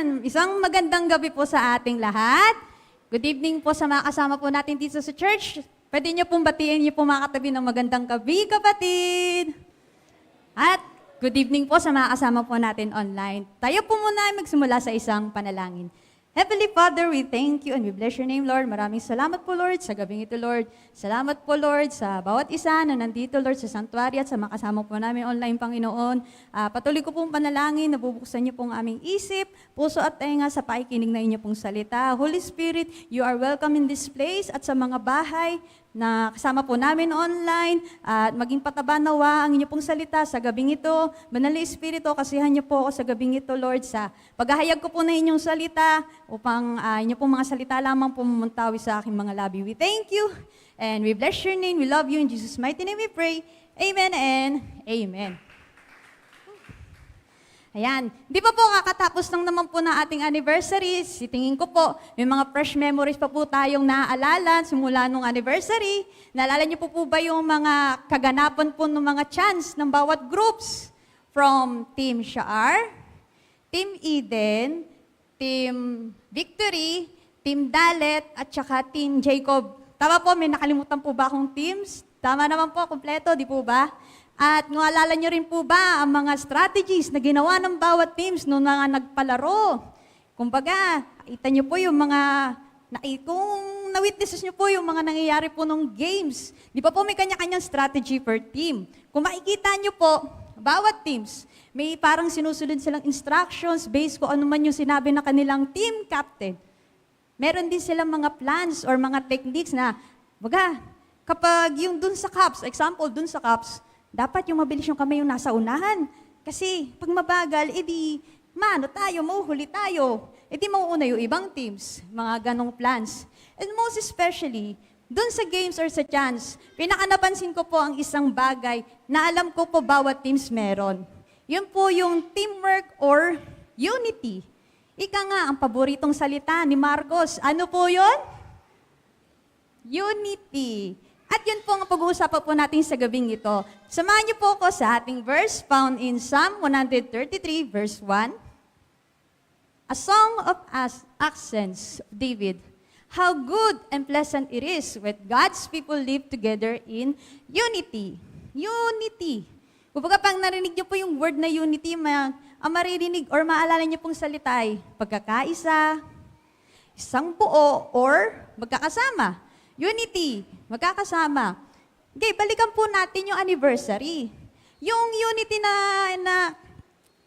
Isang magandang gabi po sa ating lahat. Good evening po sa mga kasama po natin dito sa church. Pwede niyo pong batiin niyo po mga katabi ng magandang gabi, kapatid. At good evening po sa mga kasama po natin online. Tayo po muna ay magsimula sa isang panalangin. Heavenly Father, we thank you and we bless your name, Lord. Maraming salamat po, Lord, sa gabing ito, Lord. Salamat po, Lord, sa bawat isa na nandito, Lord, sa sanctuary at sa mga kasama po namin online, Panginoon. Patuloy ko pong panalangin, nabubuksan niyo pong aming isip, puso at tenga sa pakikinig na inyo pong salita. Holy Spirit, you are welcome in this place at sa mga bahay na kasama po namin online at maging pataba nawa ang inyo pong salita sa gabing ito. Banal na Espiritu, kasihan niyo po ako sa gabing ito, Lord, sa paghahayag ko po na inyong salita upang inyo pong mga salita lamang pumuntawi sa aking mga labi. We thank you and we bless your name. We love you. In Jesus' mighty name we pray. Amen and amen. Ayan, di pa po kakatapos lang naman po na ating anniversary. Sitingin ko po, may mga fresh memories pa po tayong naaalala simula nung anniversary. Naalala niyo po ba yung mga kaganapan po ng mga chants ng bawat groups? From Team Shaar, Team Eden, Team Victory, Team Dalet, at saka Team Jacob. Tama po, may nakalimutan po ba akong teams? Tama naman po, kompleto, di po ba? At naalala nyo rin po ba ang mga strategies na ginawa ng bawat teams noong mga nagpalaro? Kumbaga, kita nyo po yung mga, kung na-witnesses nyo po yung mga nangyayari po ng games. Di ba po may kanya-kanyang strategy per team? Kung makikita nyo po, bawat teams, may parang sinusunod silang instructions based kung ano man yung sinabi na kanilang team captain. Meron din silang mga plans or mga techniques na, baga, kapag yung dun sa cups, example, dun sa cups, dapat yung mabilis yung kamay yung nasa unahan. Kasi pag mabagal, edi mauhuli tayo. Edi mauuna yung ibang teams, mga ganong plans. And most especially, dun sa games or sa chance, pinakanapansin ko po ang isang bagay na alam ko po bawat teams meron. Yun po yung teamwork or unity. Ika nga, ang paboritong salita ni Marcos. Ano po yun? Unity. At yun po ang pag-uusapan po natin sa gabing ito. Samahan niyo po ako sa ating verse found in Psalm 133 verse 1. A song of accents of David. How good and pleasant it is when God's people live together in unity. Unity. Kumbaga pag narinig niyo po yung word na unity, ang maririnig or maalala niyo pong salita ay pagkakaisa, isang buo, or magkakasama. Unity, magkakasama. Okay, balikan po natin yung anniversary. Yung unity na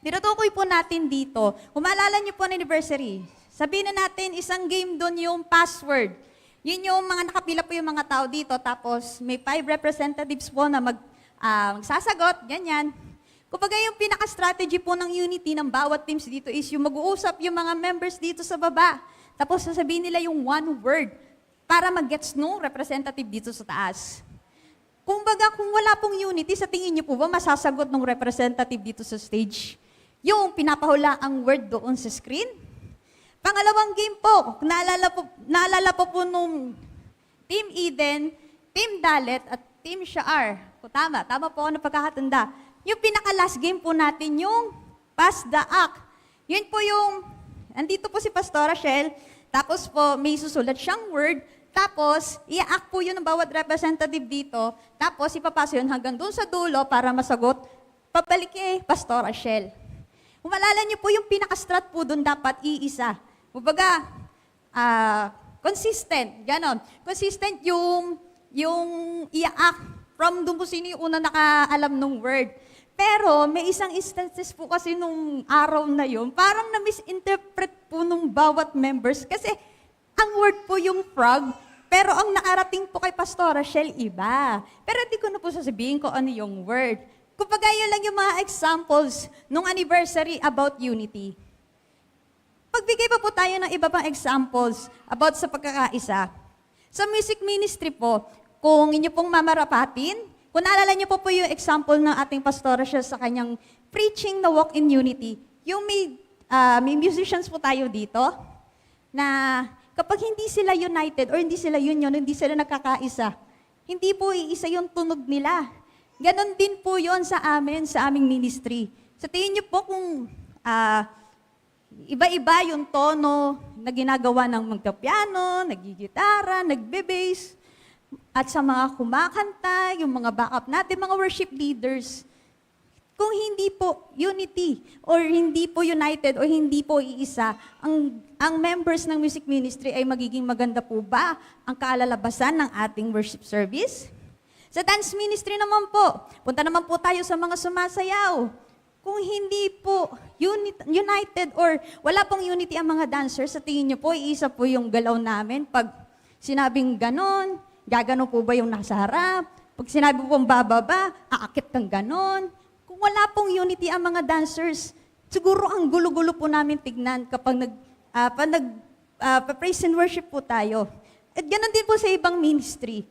tinutukoy po natin dito, kung maalala niyo po ang anniversary, sabihin na natin isang game doon yung password. Yun yung mga nakapila po yung mga tao dito, tapos may 5 representatives po na magsasagot, ganyan. Kumbaga yung pinaka-strategy po ng unity ng bawat teams dito is yung mag-uusap yung mga members dito sa baba. Tapos sasabihin nila yung one word para mag-gets nung representative dito sa taas. Kumbaga, kung wala pong unity, sa tingin niyo po ba masasagot ng representative dito sa stage? Yung pinapahula ang word doon sa screen? Pangalawang game po, naalala po nung Team Eden, Team Dalet, at Team Shaar. Tama po ako na pagkakatanda. Yung pinaka-last game po natin, yung Pass the Act. Yun po yung, andito po si Pastora Shell, tapos po may susulat siyang word, tapos i-act po yun ng bawat representative dito, tapos ipapasa yun hanggang doon sa dulo para masagot, pabalik kay Pastora Shell. Kung maalala niyo po yung pinaka-strat po doon dapat iisa. Kumbaga, consistent, ganon. Consistent yung i-act from doon po sino yung una nakaalam ng word. Pero may isang instances po kasi nung araw na yun, parang na-misinterpret po nung bawat members kasi ang word po yung frog, pero ang nakarating po kay Pastora Shell iba. Pero di ko na po sasabihin ko ano yung word. Kumbaga yun lang yung mga examples nung anniversary about unity. Pagbigay pa po tayo ng iba pang examples about sa pagkakaisa. Sa music ministry po, kung inyo pong mamarapatin, kung naalala niyo po yung example ng ating Pastora Shell sa kanyang preaching na walk in unity, yung may musicians po tayo dito, na kapag hindi sila united or hindi sila union, hindi sila nagkakaisa, hindi po iisa yung tunog nila. Ganon din po yon sa amin, sa aming ministry. Sa tingin niyo po kung Iba-iba yung tono na ginagawa ng magkapiano, nagigitara, nagbe-bass, at sa mga kumakanta, yung mga backup natin, mga worship leaders. Kung hindi po unity or hindi po united o hindi po iisa, ang members ng music ministry ay magiging maganda po ba ang kaalalabasan ng ating worship service? Sa dance ministry naman po, punta naman po tayo sa mga sumasayaw. Kung hindi po united or wala pong unity ang mga dancers, sa tingin nyo po, iisa po yung galaw namin. Pag sinabing ganon, gagano po ba yung nasa harap? Pag sinabi po bababa, aakit kang ganon. Kung wala pong unity ang mga dancers, siguro ang gulo-gulo po namin tignan kapag praise and worship po tayo. At ganon din po sa ibang ministry.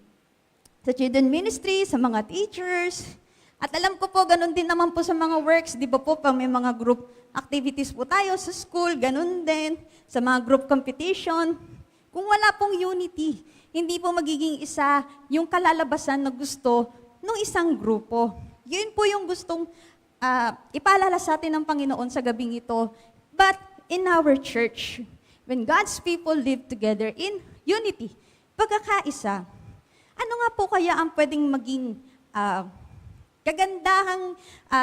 Sa children ministry, sa mga teachers. At alam ko po, ganon din naman po sa mga works. Di ba po, pag may mga group activities po tayo sa school, ganon din. Sa mga group competition. Kung wala pong unity, hindi po magiging isa yung kalalabasan na gusto ng isang grupo. Yun po yung gustong ipaalala sa atin ng Panginoon sa gabing ito. But in our church, when God's people live together in unity, pagkakaisa, ano nga po kaya ang pwedeng maging kagandahang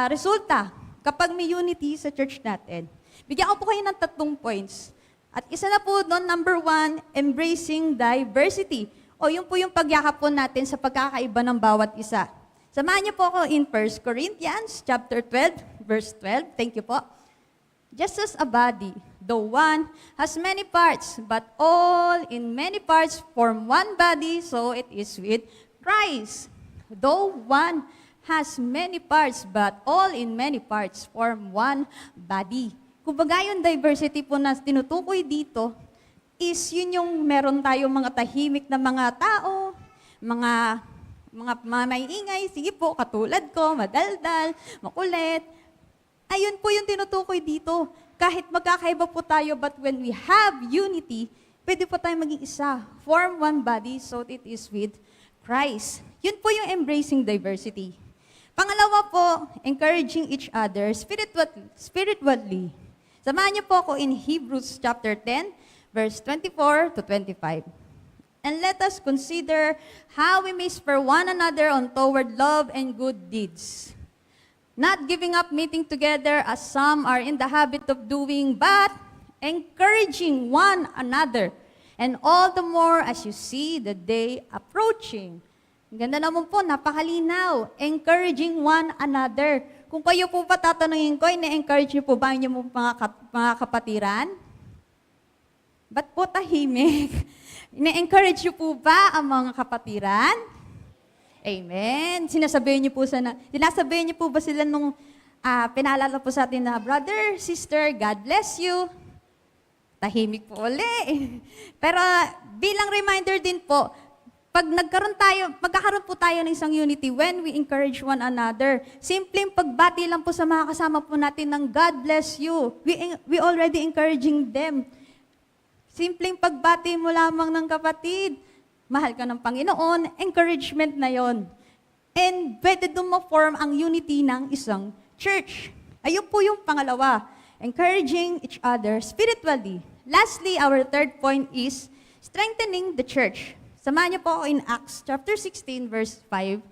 resulta kapag may unity sa church natin? Bigyan ko po kayo ng 3 points. At isa na po doon, number 1, embracing diversity. O yun po yung pagyakap po natin sa pagkakaiba ng bawat isa. Samahan niyo po ako in 1 Corinthians chapter 12, verse 12. Thank you po. Just as a body, though one has many parts, but all in many parts form one body, so it is with Christ. Though one has many parts, but all in many parts form one body. Kumbaga yung diversity po na tinutukoy dito is yun yung meron tayong mga tahimik na mga tao, mga maiingay, sige po, katulad ko, madaldal, makulit. Ayun po yung tinutukoy dito. Kahit magkakaiba po tayo, but when we have unity, pwede po tayo maging isa. Form one body, so it is with Christ. Yun po yung embracing diversity. Pangalawa po, encouraging each other spiritually. Samahan niyo po ako in Hebrews chapter 10, verse 24 to 25. And let us consider how we may spur one another on toward love and good deeds. Not giving up meeting together as some are in the habit of doing, but encouraging one another. And all the more as you see the day approaching. Ang ganda naman po, napakalinaw. Encouraging one another. Kung kayo po pa tatanungin ko, ina-encourage niyo po ba yung mga kapatiran? Ba't po tahimik? Ina-encourage niyo po ba ang mga kapatiran? Amen. Sinasabihin niyo po ba sila nung pinaalala po sa atin na, brother, sister, God bless you. Tahimik po uli. Pero bilang reminder din po, pag magkakaroon po tayo ng isang unity when we encourage one another, simpleng pagbati lang po sa mga kasama po natin ng God bless you. We already encouraging them. Simpleng pagbati mo lamang ng kapatid, mahal ka ng Panginoon, encouragement na yon. And pwede doon ma-form ang unity ng isang church. Ayun po yung pangalawa, encouraging each other spiritually. Lastly, our third point is strengthening the church. Samahan niyo po ako in Acts chapter 16, verse 5.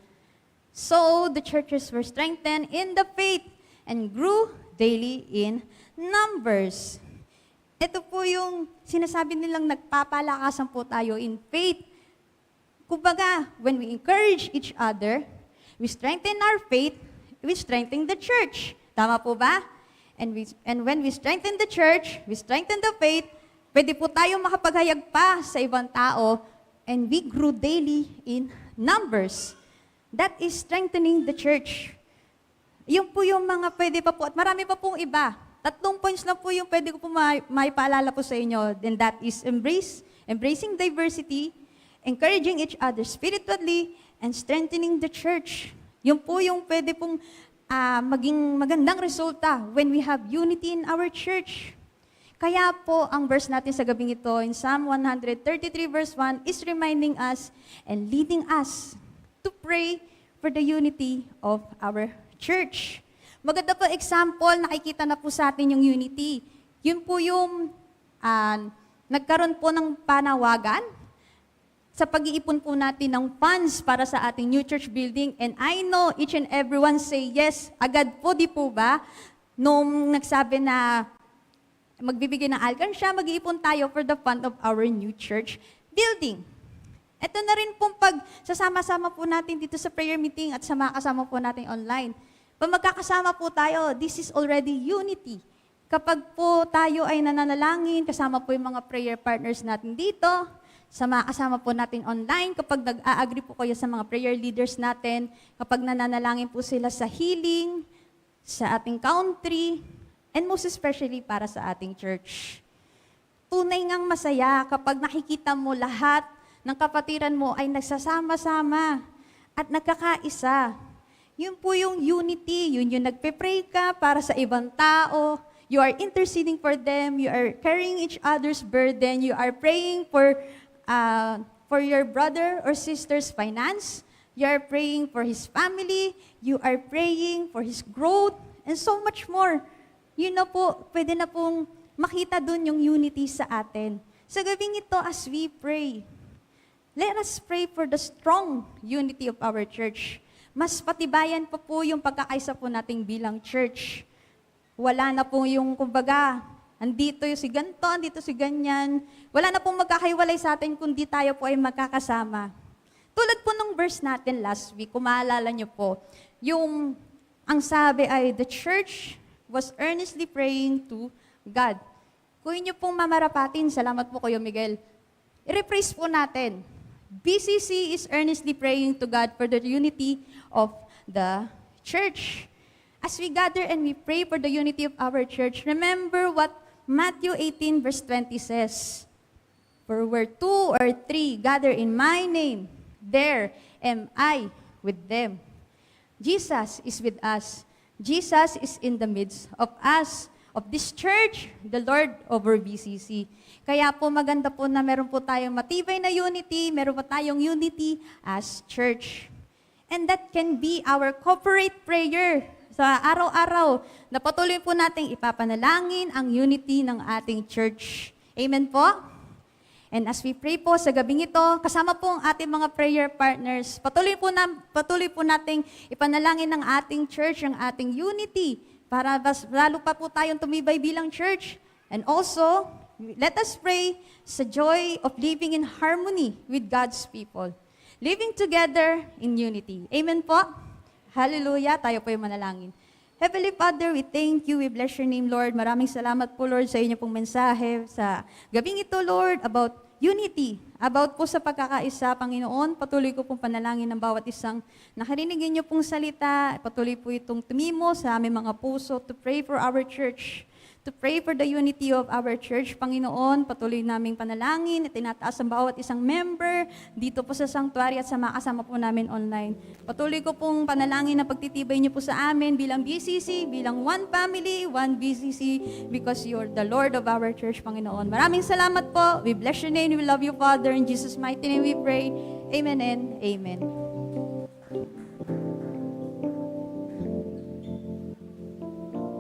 So the churches were strengthened in the faith and grew daily in numbers. Ito po yung sinasabi nilang nagpapalakasan po tayo in faith. Kumbaga, when we encourage each other, we strengthen our faith, we strengthen the church. Tama po ba? And when we strengthen the church, we strengthen the faith, pwede po tayo makapaghayag pa sa ibang tao, and we grew daily in numbers. That is strengthening the church. Yung po yung mga pwede pa po, at marami pa pong iba. 3 points lang po yung pwede ko po maipaalala po sa inyo. Then that is embracing diversity, encouraging each other spiritually, and strengthening the church. Yun po yung pwede pong maging magandang resulta when we have unity in our church. Kaya po, ang verse natin sa gabing ito, in Psalm 133 verse 1, is reminding us and leading us to pray for the unity of our church. Maganda po example, nakikita na po sa atin yung unity. Yun po yung nagkaroon po ng panawagan sa pag-iipon po natin ng funds para sa ating new church building. And I know each and everyone say yes. Agad po, di po ba? Nung nagsabi na magbibigay ng alkansya, mag-iipon tayo for the fund of our new church building. Ito na rin pong sasama-sama po natin dito sa prayer meeting at kasama po natin online. Pag magkakasama po tayo, this is already unity. Kapag po tayo ay nananalangin, kasama po yung mga prayer partners natin dito, kasama po natin online, kapag nag-a-agree po kayo sa mga prayer leaders natin, kapag nananalangin po sila sa healing, sa ating country, and most especially para sa ating church. Tunay ngang masaya kapag nakikita mo lahat ng kapatiran mo ay nagsasama-sama at nagkakaisa. Yun po yung unity, yun yung nagpe-pray ka para sa ibang tao, you are interceding for them, you are carrying each other's burden, you are praying for your brother or sister's finance, you are praying for his family, you are praying for his growth, and so much more. Yun na po, pwede na pong makita dun yung unity sa atin. Sa gabing ito, as we pray, let us pray for the strong unity of our church. Mas patibayan pa po yung pagkakaisa po nating bilang church. Wala na po yung, kumbaga, andito yung si ganito, andito si ganyan. Wala na pong magkakaiwalay sa atin kundi tayo po ay magkakasama. Tulad po nung verse natin last week, kung maalala nyo po, ang sabi ay, the church was earnestly praying to God. Kung inyo pong mamarapatin, salamat po kayo, Miguel. I-rephrase po natin. BCC is earnestly praying to God for the unity of the church. As we gather and we pray for the unity of our church, remember what Matthew 18 verse 20 says. For where 2 or 3 gather in my name, there am I with them. Jesus is with us. Jesus is in the midst of us, of this church, the Lord over BCC. Kaya po maganda po na meron po tayong matibay na unity, meron po tayong unity as church. And that can be our corporate prayer sa araw-araw na patuloy po nating ipapanalangin ang unity ng ating church. Amen po? And as we pray po sa gabing ito, kasama po ang ating mga prayer partners, patuloy po nating ipanalangin ng ating church, ang ating unity, para lalo pa po tayong tumibay bilang church. And also, let us pray sa joy of living in harmony with God's people. Living together in unity. Amen po? Hallelujah. Tayo po yung manalangin. Heavenly Father, we thank you. We bless your name, Lord. Maraming salamat po, Lord, sa inyo pong mensahe sa gabing ito, Lord, about unity, about po sa pagkakaisa, Panginoon. Patuloy ko pong panalangin ng bawat isang nakarinig niyo pong salita. Patuloy po itong tumimo sa aming mga puso to pray for our church, to pray for the unity of our church, Panginoon. Patuloy naming panalangin at tinataas ang bawat isang member dito po sa sanctuary at sa mga kasama po namin online. Patuloy ko pong panalangin na pagtitibay niyo po sa amin bilang BCC, bilang one family, one BCC, because you're the Lord of our church, Panginoon. Maraming salamat po. We bless your name. We love you, Father. In Jesus' mighty name we pray. Amen and amen.